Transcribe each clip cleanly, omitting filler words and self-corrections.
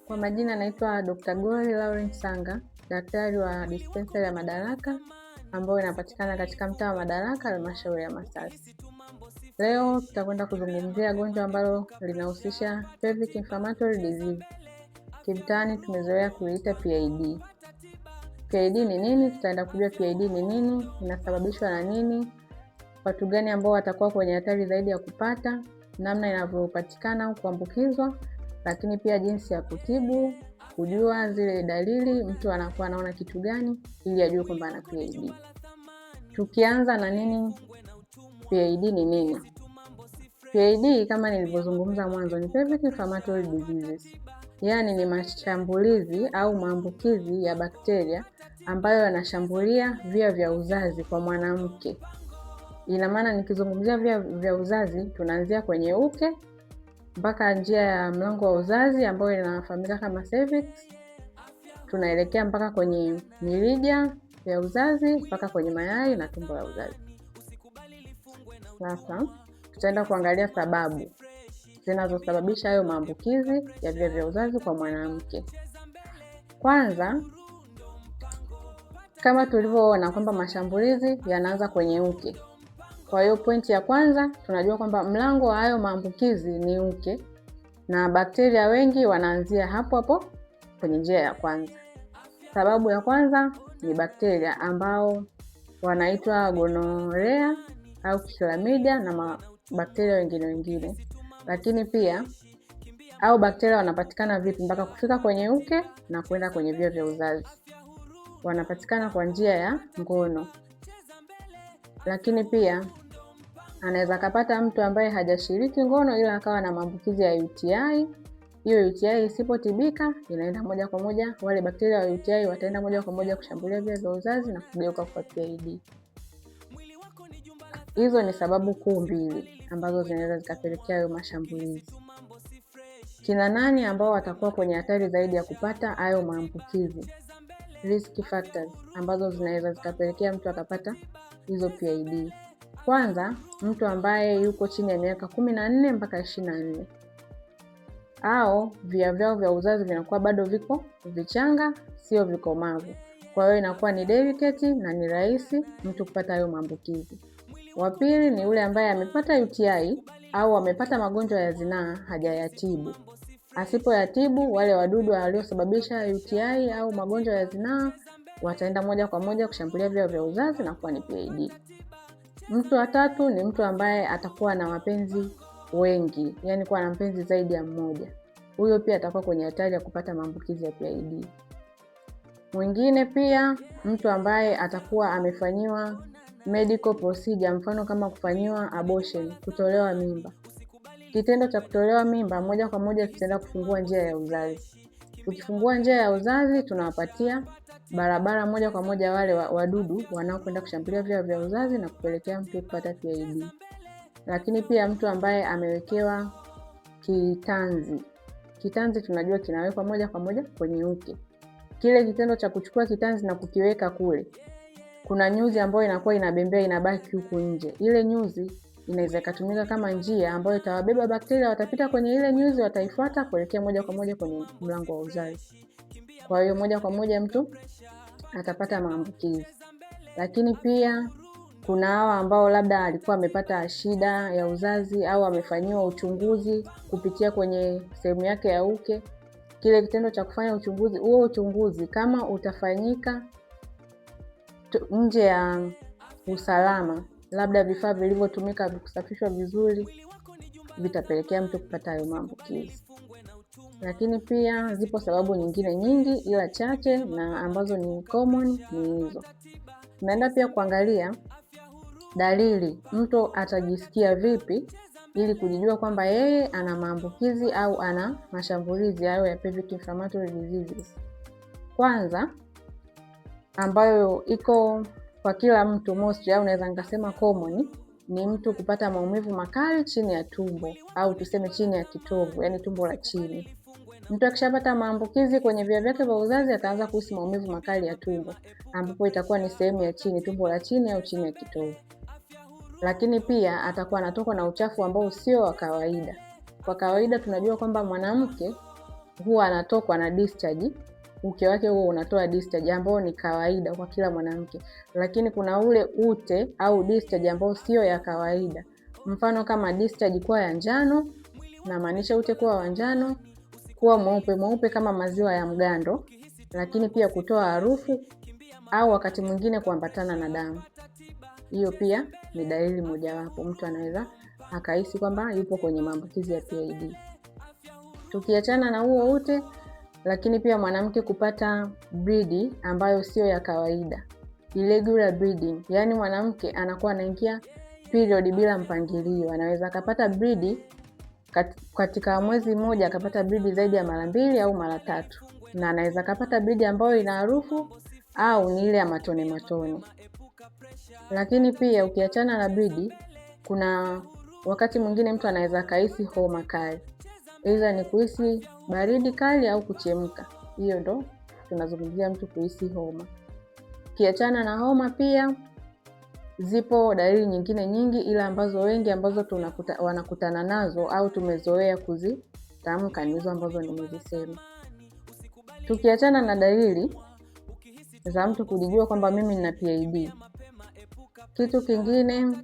Kwa majina naitwa Dr. Glory Lawrence Sanga, daktari wa dispensary ya Madaraka ambayo inapatikana katika mtaa wa Madaraka, halmashauri ya Masasi. Leo tutakwenda kuzungumzia gonjwa ambalo linahusisha pelvic inflammatory disease. Kimtaani tumezoea kuiita PID. PID ni nini? Tutaenda kujua PID ni nini, inasababishwa na nini, watu gani ambao watakuwa kwenye hatari zaidi ya kupata, namna inavyopatikana au kuambukizwa, lakini pia jinsi ya kutibu, kujua zile dalili, mtu anakuwa anaona kitu gani ili ajue kwamba ana PID. Tukianza na nini, PID ni nini? PID kama nilivyozungumza mwanzo ni pelvic inflammatory diseases. Yaani ni mashambulizi au maambukizi ya bakteria ambayo yanashambulia via vya uzazi kwa mwanamke. Ina maana nikizungumzia via vya uzazi tunaanzia kwenye uke mpaka njia ya mlango wa uzazi ambayo inafahamika kama cervix. Tunaelekea mpaka kwenye mirija ya uzazi mpaka kwenye mayai na tumbo la uzazi. Sasa tutaenda kuangalia sababu zinazosababisha hayo maambukizi ya via vya uzazi kwa mwanamke. Kwanza, kama tulivyoona kwamba mashambulizi yanaanza kwenye uke. Kwa hiyo pointi ya kwanza tunajua kwamba mlango wa hayo maambukizi ni uke na bakteria wengi wanaanzia hapo hapo kwenye njia ya kwanza. Sababu ya kwanza ni bakteria ambao wanaitwa gonorrhea au chlamydia na bakteria wengine. Lakini pia au bakteria wanapatikana vipi mpaka kufika kwenye uke na kwenda kwenye via vya uzazi? Wanapatikana kwa njia ya ngono. Lakini pia anaweza kapata mtu ambaye hajashiriki ngono ila akawa na maambukizi ya UTI. Hiyo UTI isipotibika inaenda moja kwa moja, wale bakteria wa UTI wataenda moja kwa moja kushambulia via vya uzazi na kugeuka kwa PID. Hizo ni sababu kuu mbili ambazo zinaweza zikapelekea hayo mashambulizi. Kina nani ambao watakuwa kwenye hatari zaidi ya kupata hayo maambukizi? Risk factors ambazo zinaweza zikapelekea mtu akapata hizo PID. Kwanza, mtu ambaye yuko chini ya miaka 14 mpaka 24. Au via vyao vya uzazi vinakuwa bado viko vichanga, sio vikomavu. Kwa hiyo inakuwa ni delicate na ni rahisi mtu kupata hayo maambukizi. Wa pili ni yule ambaye amepata UTI au amepata magonjwa ya zinaa hajayatibu. Asipoyatibu, wale wadudu waliosababisha UTI au magonjwa ya zinaa wataenda moja kwa moja kushambulia via vya uzazi na kuwa ni PID. Mtu wa tatu ni mtu ambaye atakuwa na wapenzi wengi, yani kuwa na mpenzi zaidi ya mmoja. Huyo pia atakuwa kwenye hatari ya kupata maambukizi ya PID. Mwingine pia mtu ambaye atakuwa amefanyiwa medical procedure, mfano kama kufanyiwa abortion, kutolewa mimba. Kitendo cha kutolewa mimba moja kwa moja kitaenda kufungua njia ya uzazi. Ukifungua njia ya uzazi tunawapatia barabara moja kwa moja wale wadudu wanaokwenda kushambulia via vya uzazi na kupelekea mtu kupata PID. Lakini pia mtu ambaye amewekewa kitanzi. Kitanzi tunajua kinawekwa moja kwa moja kwenye uke. Kile kitendo cha kuchukua kitanzi na kukiweka kule, kuna nyuzi ambayo inakuwa inabembea inabaki huku nje. Ile nyuzi inaweza kutumika kama njia ambayo itawabeba bakteria, watapita kwenye ile nyuzi, wataifuata kuelekea moja kwa moja kwenye mlango wa uzazi. Kwa hiyo moja kwa moja mtu atapata maambukizi. Lakini pia kuna hawa ambao labda alikuwa amepata shida ya uzazi au amefanyiwa uchunguzi kupitia kwenye sehemu yake ya uke. Kile kitendo cha kufanya uchunguzi, huo uchunguzi kama utafanyika nje ya usalama, labda vifaa vilivyotumika vikusafishwa vizuri, vitapelekea mtu kupata hayo maambukizi. Lakini pia zipo sababu nyingine nyingi ila chache na ambazo ni common ni hizo. Tunaenda pia kuangalia dalili, mtu atajisikia vipi ili kujijua kwamba yeye ana maambukizi au ana mashambulizi hayo ya pelvic inflammatory diseases. Kwanza, ambayo iko kwa kila mtu mostly au naweza nikasema common, ni mtu kupata maumivu makali chini ya tumbo au tuseme chini ya kitovu, yani tumbo la chini. Mtu akishapata maambukizi kwenye via vyake vya uzazi ataanza kuhisi maumivu makali ya tumbo, ambapo itakuwa ni sehemu ya chini, tumbo la chini au chini ya kitovu. Lakini pia atakuwa anatoka na uchafu ambao sio wa kawaida. Kwa kawaida tunajua kwamba mwanamke huwa anatokwa na discharge, uke wake huo unatoa discharge ambao ni kawaida kwa kila mwanamke, lakini kuna ule ute au discharge ambao sio ya kawaida. Mfano kama discharge kuwa ya njano, na maanisha ute kuwa wa njano, kuwa mweupe kama maziwa ya mgando, lakini pia kutoa harufu au wakati mwingine kuambatana na damu. Hiyo pia ni dalili mojawapo, mtu anaweza akahisi kwamba yupo kwenye maambukizi ya PID. Tukiachana na huo ute, lakini pia mwanamke kupata bleed ambayo sio ya kawaida, irregular bleeding, yani mwanamke anakuwa anaingia period bila mpangilio. Anaweza akapata bleed katika mwezi mmoja, akapata bleed zaidi ya mara 2 au mara 3, na anaweza akapata bleed ambayo ina harufu au ni ile ya matone. Lakini pia ukiachana na bleed, kuna wakati mwingine mtu anaweza kahisi homa kali, aidha ni kuhisi baridi kali au kuchemka. Hiyo ndo tunazungumzia mtu kuhisi homa. Ukiachana na homa, pia zipo dalili nyingine nyingi, ila ambazo wengi wanakutana nazo au tumezoea kuzitamka ni hizo ambazo nimezisema. Tukiachana na dalili za mtu kujijua kwamba mimi nina PID, kitu kingine,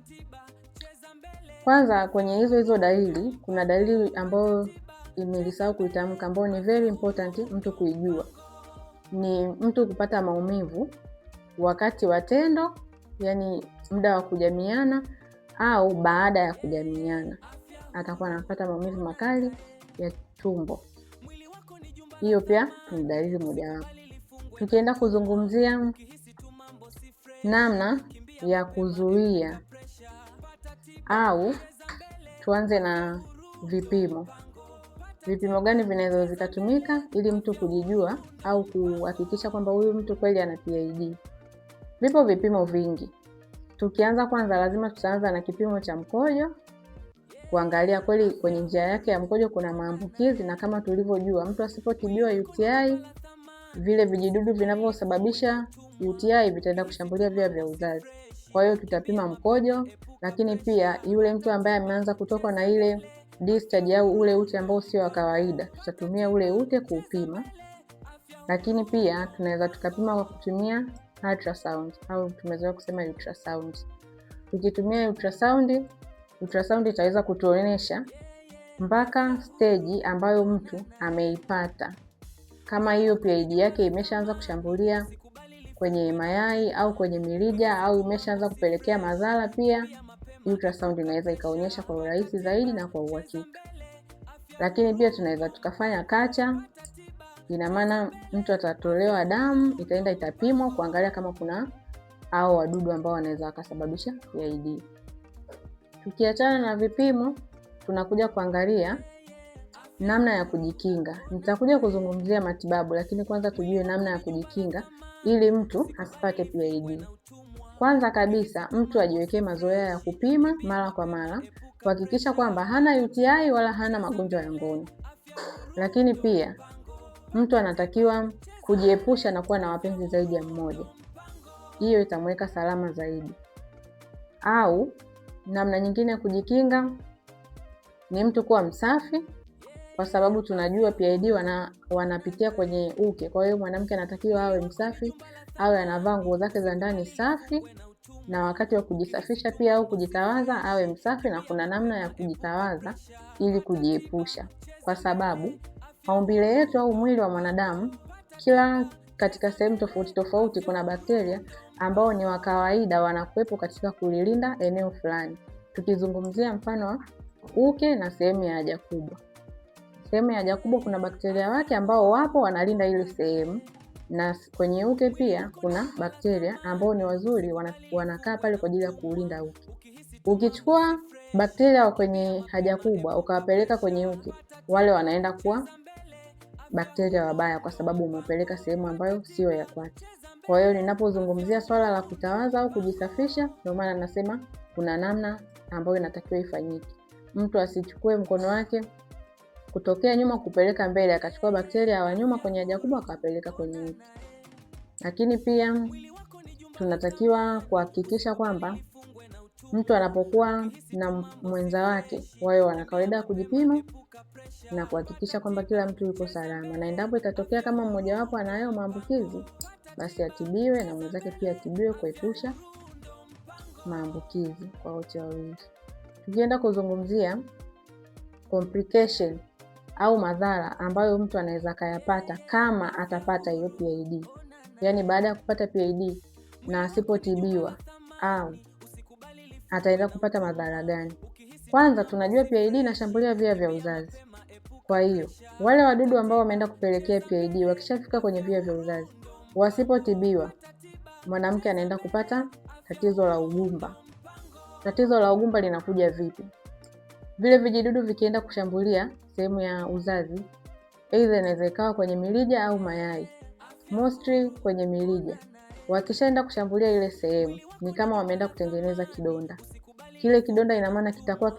kwanza kwenye hizo dalili, kuna dalili ambayo nimelisahau kuitamka, ambayo ni very important mtu kuijua. Ni mtu kupata maumivu wakati wa tendo, yani muda wa kujamiana au baada ya kujamiana, atakuwa anapata maumivu makali ya tumbo. Hiyo pia ni dalili mojawapo. Tukienda kuzungumzia namna ya kuzuia, au tuanze na vipimo. Vipimo gani vinaweza vikatumika ili mtu kujijua au kuhakikisha kwamba huyu mtu kweli ana PID? Vipo vipimo vingi. Tukianza kwanza, lazima tutaanza na kipimo cha mkojo, kuangalia kweli kwenye njia yake ya mkojo kuna maambukizi, na kama tulivyojua, mtu asipotibiwa UTI, vile vijidudu vinavyosababisha UTI vitaenda kushambulia via vya uzazi. Kwa hiyo tutapima mkojo, lakini pia yule mtu ambaye ameanza kutoka na ile discharge au ule ute ambao sio wa kawaida, tutatumia ule ute kuupima. Lakini pia tunaweza tukapima kwa kutumia ultrasound au tumezoea kusema ultrasound. Tukitumia ultrasound itaweza kutuonyesha mpaka stage ambayo mtu ameipata, kama hiyo PID yake imeshaanza kushambulia kwenye mayai au kwenye mirija au imeshaanza kupelekea madhara. Pia ultrasound inaweza ikaonyesha kwa urahisi zaidi na kwa uhakika. Lakini pia tunaweza tukafanya kacha, ina maana mtu atatolewa damu, itaenda itapimwa kuangalia kama kuna hao wadudu ambao wanaweza wakasababisha PID. Tukiachana na vipimo, tunakuja kuangalia namna ya kujikinga. Nitakuja kuzungumzia matibabu, lakini kwanza tujue namna ya kujikinga ili mtu asipate PID. Kwanza kabisa, mtu ajiwekee mazoea ya kupima mara kwa mara, kuhakikisha kwamba hana UTI wala hana magonjwa ya ngono. Lakini pia mtu anatakiwa kujiepusha na kuwa na wapenzi zaidi ya mmoja. Hiyo itamweka salama zaidi. Au namna nyingine ya kujikinga ni mtu kuwa msafi, kwa sababu tunajua PID wanapitia kwenye uke. Kwa hiyo mwanamke anatakiwa awe msafi, awe anavaa nguo zake za ndani safi, na wakati wa kujisafisha pia au kujitawaza awe msafi, na kuna namna ya kujitawaza ili kujiepusha, kwa sababu maumbile yetu au mwili wa mwanadamu, kila katika sehemu tofauti tofauti kuna bakteria ambao ni wa kawaida wanakuwepo katika kulilinda eneo fulani. Tukizungumzia mfano wa uke na sehemu ya haja kubwa. Sehemu ya haja kubwa kuna bakteria wake ambao wapo wanalinda ile sehemu, na kwenye uke pia kuna bakteria ambao ni wazuri wanakaa pale kwa ajili ya kuulinda uke. Ukichukua bakteria wa kwenye haja kubwa ukawapeleka kwenye uke, wale wanaenda kuwa bakteria wabaya, kwa sababu umepeleka sehemu ambayo sio ya kwake. Kwa hiyo ninapozungumzia swala la kutawaza au kujisafisha, ndio maana nasema kuna namna ambayo inatakiwa ifanyike. Mtu asichukue mkono wake kutokea nyuma kupeleka mbele, akachukua bakteria wa nyuma kwenye haja kubwa akapeleka kwenye uke. Lakini pia tunatakiwa kuhakikisha kwamba mtu anapokuwa na mwenza wake, wao wana kawaida kujipima na kuhakikisha kwamba kila mtu yuko salama, na endapo itatokea kama mmojawapo anayo maambukizi, basi atibiwe na mwenzake pia atibiwe kuepusha maambukizi kwa wote wawili. Tukienda kuzungumzia complication au madhara ambayo mtu anaweza kayapata kama atapata hiyo PID, yaani baada ya kupata PID na asipotibiwa, au ataenda kupata madhara gani? Kwanza tunajua PID inashambulia via vya uzazi. Kwa hiyo wale wadudu ambao wameenda kupelekea PID wakishafika kwenye via vya uzazi, wasipotibiwa, mwanamke anaenda kupata tatizo la ugumba. Tatizo la ugumba linakuja vipi? Vile vijidudu vikienda kushambulia sehemu ya uzazi, aidha inaweza ikawa kwenye mirija au mayai, mostly kwenye mirija. Wakishaenda kushambulia ile sehemu, ni kama wameenda kutengeneza kidonda. Kile kidonda ina maana kitakuwa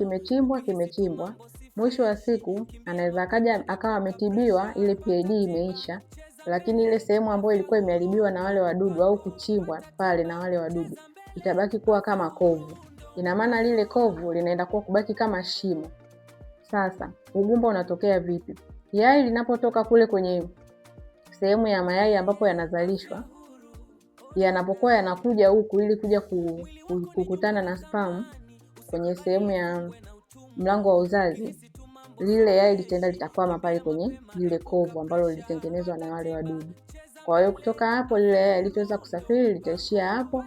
kimechimbwa. Mwisho wa siku anaweza akawa ametibiwa, ile PID imeisha, lakini ile sehemu ambayo ilikuwa imeharibiwa na wale wadudu au kuchimbwa pale na wale wadudu itabaki kuwa kama kovu. Ina maana lile kovu linaenda kuwa kubaki kama shimo. Sasa ugumba unatokea vipi? Yai linapotoka kule kwenye sehemu ya mayai ambapo yanazalishwa, yanapokuwa yanakuja huku ili kuja kukutana na sperm kwenye sehemu ya mlango wa uzazi, lile yai litakwama pale kwenye lile kovu ambalo lilitengenezwa na wale wadudu. Kwa hiyo kutoka hapo lile yai litaweza kusafiri, litaishia hapo,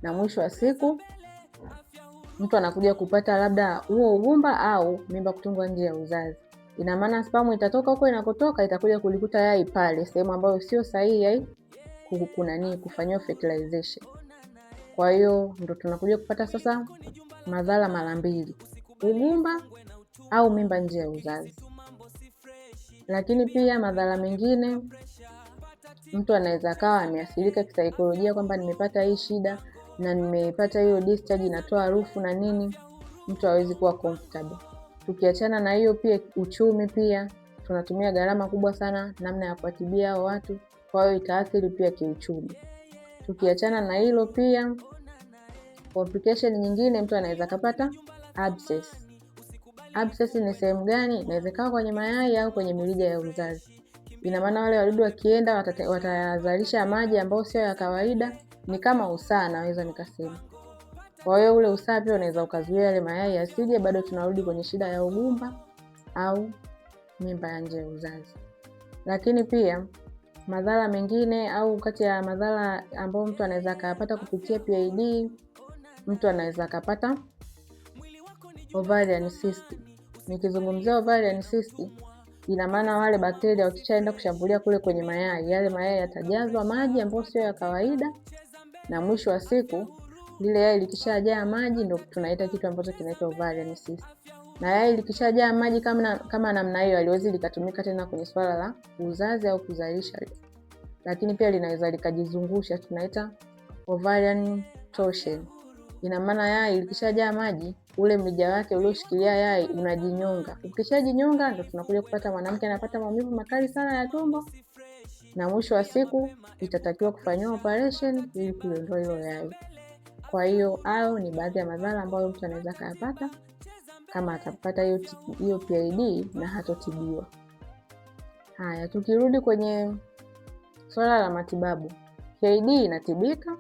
na mwisho wa siku mtu anakuja kupata labda huo ugumba au mimba kutungwa nje ya uzazi. Ina maana sperm itatoka huko inakotoka, itakuja kulikuta yai pale sehemu ambayo sio sahihi yai kufanywa fertilization. Kwa hiyo ndo tunakuja kupata sasa madhara mara mbili, ugumba au mimba nje ya uzazi. Lakini pia madhara mengine, mtu anaweza kawa ameathirika kisaikolojia kwamba nimepata hii shida na nimepata hiyo discharge inatoa harufu na nini, mtu hawezi kuwa comfortable. Tukiachana na hiyo, pia uchumi, pia tunatumia gharama kubwa sana namna ya kuwatibia hao watu, kwa hiyo itaathiri pia kiuchumi. Tukiachana na hilo, pia complication nyingine, mtu anaweza kupata abscess. Abscess ni sehemu gani? Inaweza kuwa kwenye mayai au kwenye mirija ya uzazi. Ina maana wale wadudu wakienda watazalisha maji ambayo sio ya kawaida, ni kama usaa naweza nikasema. Kwa hiyo ule usaa pia unaweza ukazuia yale mayai asije, bado tunarudi kwenye shida ya ugumba au mimba ya nje ya uzazi. Lakini pia madhara mengine, au kati ya madhara ambayo mtu anaweza kupata kupitia PID, mtu anaweza kupata ovarian cyst. Nikizungumzia ovarian cyst, ina maana wale bakteria wakishaenda kushambulia kule kwenye mayai, yale mayai yatajazwa maji ambayo sio ya kawaida, na mwisho wa siku lile yai likishajaa maji ndio tunaita kitu ambacho kinaitwa ovarian cyst. Na yai likishajaa maji kama namna hiyo, haliwezi likatumika tena kwenye swala la uzazi au kuzalisha. Lakini pia linaweza likajizungusha, tunaita ovarian torsion. Ina maana yai likishajaa maji, ule mrija wake ulioshikilia yai unajinyonga. Ukishajinyonga ndio tunakuja kupata mwanamke anapata maumivu makali sana ya tumbo, na mwisho wa siku itatakiwa kufanywa operation ili kuondoa hilo yai. Kwa hiyo hayo ni baadhi ya madhara ambayo mtu anaweza kuyapata kama atapata hiyo PID na hatotibiwa. Haya, tukirudi kwenye swala la matibabu, PID inatibika,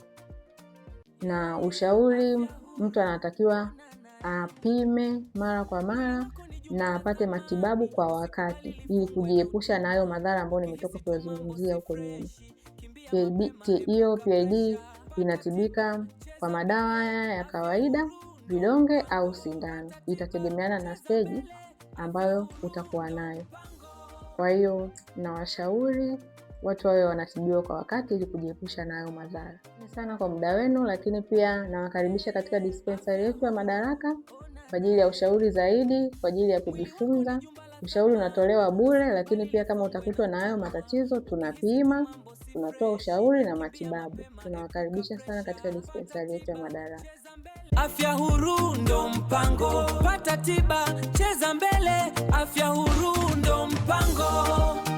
na ushauri, mtu anatakiwa apime mara kwa mara na apate matibabu kwa wakati ili kujiepusha na hayo madhara ambayo nimetoka kuyazungumzia huko nyuma. PID inatibika kwa madawa haya ya kawaida, vidonge au sindano. Itategemeana na stage ambayo utakuwa nayo. Kwa hiyo nawashauri watu wawe wanatibiwa kwa wakati ili kujiepusha na hayo madhara. Asante sana kwa muda wenu, lakini pia nawakaribisha katika dispensary yetu ya Madaraka kwa ajili ya ushauri zaidi, kwa ajili ya kujifunza. Ushauri unatolewa bure, lakini pia kama utakutwa na hayo matatizo tunapima, tunatoa ushauri na matibabu. Tunawakaribisha sana katika dispensary yetu ya Madaraka. Afya Huru ndo mpango, pata tiba, cheza mbele. Afya Huru ndo mpango.